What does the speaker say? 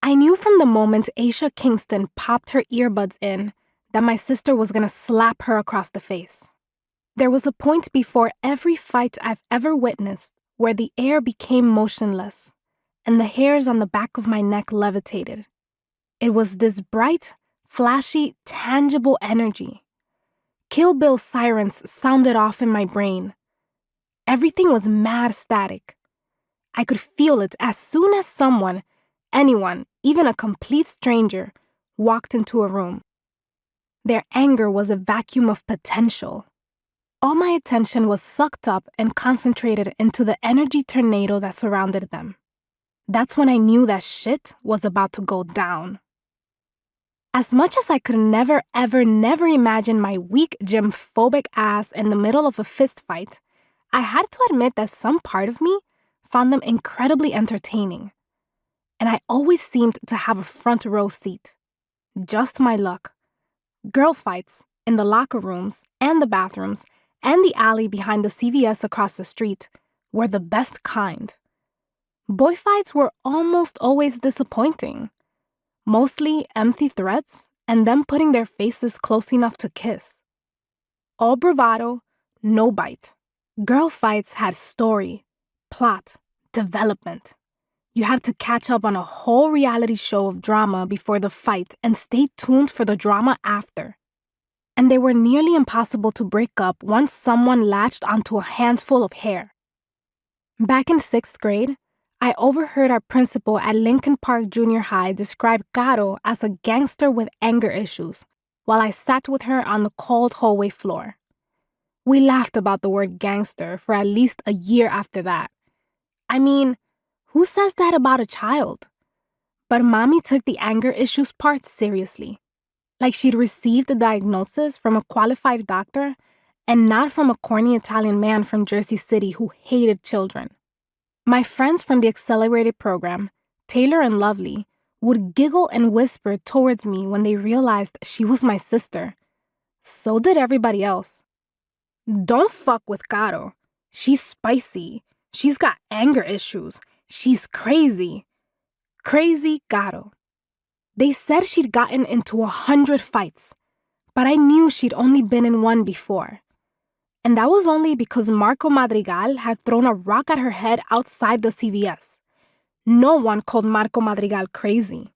I knew from the moment Aisha Kingston popped her earbuds in that my sister was going to slap her across the face. There was a point before every fight I've ever witnessed where the air became motionless and the hairs on the back of my neck levitated. It was this bright, flashy, tangible energy. Kill Bill sirens sounded off in my brain. Everything was mad static. I could feel it as soon as someone, anyone, even a complete stranger, walked into a room. Their anger was a vacuum of potential. All my attention was sucked up and concentrated into the energy tornado that surrounded them. That's when I knew that shit was about to go down. As much as I could never imagine my weak, gym-phobic ass in the middle of a fist fight, I had to admit that some part of me found them incredibly entertaining. And I always seemed to have a front row seat. Just my luck. Girl fights in the locker rooms and the bathrooms and the alley behind the CVS across the street were the best kind. Boy fights were almost always disappointing. Mostly empty threats and them putting their faces close enough to kiss. All bravado, no bite. Girl fights had story, plot, development. You had to catch up on a whole reality show of drama before the fight and stay tuned for the drama after. And they were nearly impossible to break up once someone latched onto a handful of hair. Back in 6th grade, I overheard our principal at Lincoln Park Junior High describe Caro as a gangster with anger issues while I sat with her on the cold hallway floor. We laughed about the word gangster for at least a year after that. I mean, who says that about a child? But Mommy took the anger issues part seriously. Like she'd received a diagnosis from a qualified doctor and not from a corny Italian man from Jersey City who hated children. My friends from the accelerated program, Taylor and Lovely, would giggle and whisper towards me when they realized she was my sister. So did everybody else. Don't fuck with Caro. She's spicy. She's got anger issues. She's crazy. Crazy Caro. They said she'd gotten into 100 fights, but I knew she'd only been in one before. And that was only because Marco Madrigal had thrown a rock at her head outside the CVS. No one called Marco Madrigal crazy.